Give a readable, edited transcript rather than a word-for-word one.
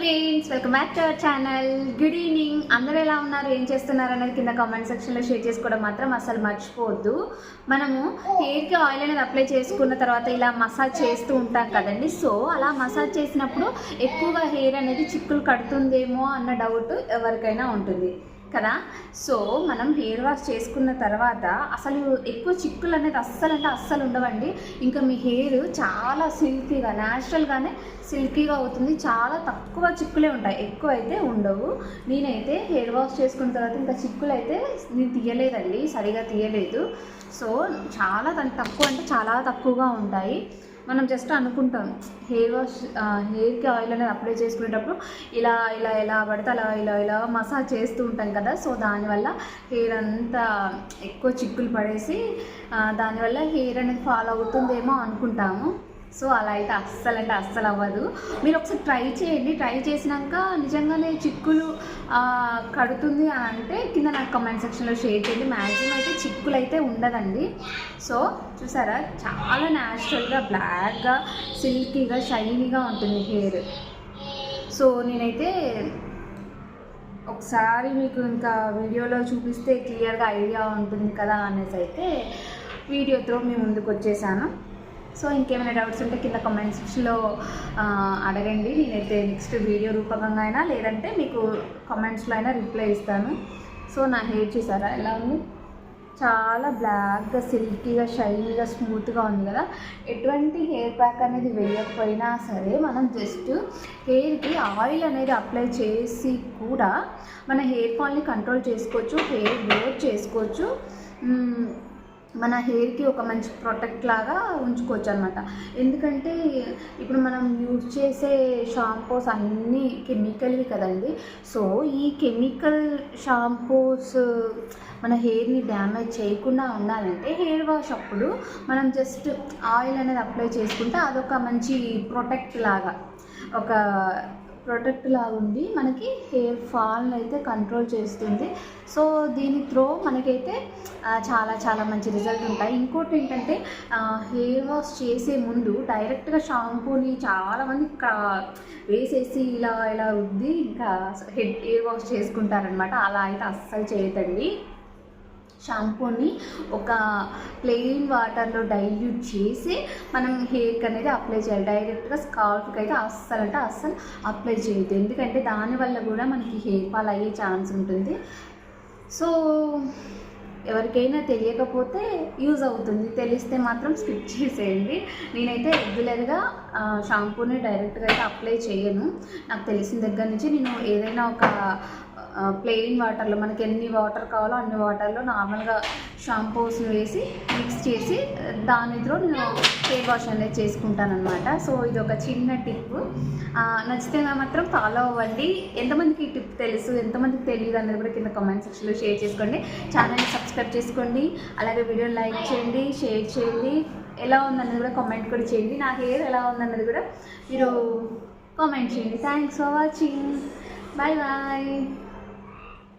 Friends, welcome back to our channel. Good evening. అందరూ ఎలా ఉన్నారు, ఏం చేస్తున్నారు అనేది కింద కామెంట్ సెక్షన్లో షేర్ చేసుకోవడం మాత్రం అసలు మర్చిపోవద్దు. మనము హెయిర్కి ఆయిల్ అనేది అప్లై చేసుకున్న తర్వాత ఇలా మసాజ్ చేస్తూ ఉంటాం కదండి. సో అలా మసాజ్ చేసినప్పుడు ఎక్కువగా హెయిర్ అనేది చిక్కులు కడుతుందేమో అన్న డౌట్ ఎవరికైనా ఉంటుంది కదా. సో మనం హెయిర్ వాష్ చేసుకున్న తర్వాత అసలు ఎక్కువ చిక్కులు అనేది అస్సలు ఉండవండి. ఇంకా మీ హెయిర్ చాలా సిల్కీగా, న్యాచురల్గానే సిల్కీగా అవుతుంది. చాలా తక్కువ చిక్కులే ఉంటాయి, ఎక్కువ అయితే ఉండవు. నేనైతే హెయిర్ వాష్ చేసుకున్న తర్వాత ఇంకా చిక్కులు అయితే నేను తీయలేదండి, సరిగా తీయలేదు. సో చాలా తక్కువ, అంటే చాలా తక్కువగా ఉంటాయి. మనం జస్ట్ అనుకుంటాం హెయిర్కి ఆయిల్ అనేది అప్లై చేసుకునేటప్పుడు ఇలా పడితే ఇలా మసాజ్ చేస్తూ ఉంటాం కదా. సో దానివల్ల హెయిర్ అంతా ఎక్కువ చిక్కులు పడేసి దానివల్ల హెయిర్ అనేది ఫాల్ అవుతుందేమో అనుకుంటాము. సో అలా అయితే అస్సలు అవ్వదు. మీరు ఒకసారి ట్రై చేయండి. ట్రై చేసినాక నిజంగానే చిక్కులు కడుతుంది అని అంటే కింద నాకు కామెంట్ సెక్షన్లో షేర్ చేయండి. మ్యాక్సిమం అయితే చిక్కులు అయితే ఉండదండి. సో చూసారా, చాలా న్యాచురల్గా, బ్లాక్గా, సిల్కీగా, షైనీగా ఉంటుంది హెయిర్. సో నేనైతే ఒకసారి మీకు ఇంకా వీడియోలో చూపిస్తే క్లియర్గా ఐడియా ఉంటుంది కదా అనేసి అయితే వీడియోతో మీ ముందుకు వచ్చేసాను. సో ఇంకేమైనా డౌట్స్ ఉంటే కింద కామెంట్ సెక్షన్లో అడగండి. నేనైతే నెక్స్ట్ వీడియో రూపకంగా అయినా లేదంటే మీకు కామెంట్స్లో అయినా రిప్లై ఇస్తాను. సో నా హెయిర్ చూసారా ఎలా ఉంది, చాలా బ్లాక్గా, సిల్కీగా, షైనీగా, స్మూత్గా ఉంది కదా. ఎటువంటి హెయిర్ ప్యాక్ అనేది వేయకపోయినా సరే మనం జస్ట్ హెయిర్కి ఆయిల్ అనేది అప్లై చేసి కూడా మన హెయిర్ ఫాల్ని కంట్రోల్ చేసుకోవచ్చు, హెయిర్ గ్రోత్ చేసుకోవచ్చు, మన హెయిర్కి ఒక మంచి ప్రొటెక్ట్ లాగా ఉంచుకోవచ్చు అనమాట. ఎందుకంటే ఇప్పుడు మనం యూజ్ చేసే షాంపూస్ అన్నీ కెమికల్వి కదండి. సో ఈ కెమికల్ షాంపూస్ మన హెయిర్ని డ్యామేజ్ చేయకుండా ఉండాలంటే హెయిర్ వాష్ అప్పుడు మనం జస్ట్ ఆయిల్ అనేది అప్లై చేసుకుంటే అదొక మంచి ప్రొటెక్ట్ లాగా ఉండి మనకి హెయిర్ ఫాల్ని అయితే కంట్రోల్ చేస్తుంది. సో దీని త్రో మనకైతే చాలా మంచి రిజల్ట్ ఉంటాయి. ఇంకోటి ఏంటంటే హెయిర్ వాష్ చేసే ముందు డైరెక్ట్గా షాంపూని చాలామంది వేసేసి ఇలా రుద్ది ఇంకా హెయిర్ వాష్ చేసుకుంటారనమాట. అలా అయితే అస్సలు చేయదండి. షాంపూని ఒక ప్లెయిన్ వాటర్లో డైల్యూట్ చేసి మనం హెయిర్కి అనేది అప్లై చేయాలి. డైరెక్ట్గా స్కాల్ప్కి అయితే అస్సలు అప్లై చేయొద్దు. ఎందుకంటే దానివల్ల కూడా మనకి హెయిర్ ఫాల్ అయ్యే ఛాన్స్ ఉంటుంది. సో ఎవరికైనా తెలియకపోతే యూజ్ అవుతుంది, తెలిస్తే మాత్రం స్కిప్ చేసేయండి. నేనైతే రెగ్యులర్గా షాంపూని డైరెక్ట్గా అయితే అప్లై చేయను. నాకు తెలిసిన దగ్గర నుంచి నేను ఏదైనా ఒక ప్లెయిన్ వాటర్లో, మనకి ఎన్ని వాటర్ కావాలో అన్ని వాటర్లో నార్మల్గా షాంపూస్ని వేసి మిక్స్ చేసి దానితో నేను హెయిర్ వాష్ అనేది చేసుకుంటాను అనమాట. సో ఇది ఒక చిన్న టిప్. నచ్చితే మాత్రం ఫాలో అవ్వండి. ఎంతమందికి ఈ టిప్ తెలుసు, ఎంతమందికి తెలియదు అనేది కూడా కింద కామెంట్ సెక్షన్లో షేర్ చేసుకోండి. ఛానల్ని సబ్స్క్రైబ్ చేసుకోండి. అలాగే వీడియోని లైక్ చేయండి, షేర్ చేయండి. ఎలా ఉందన్నది కూడా కామెంట్ కూడా చేయండి. నా హెయిర్ ఎలా ఉందన్నది కూడా మీరు కామెంట్ చేయండి. Thanks for watching. బాయ్.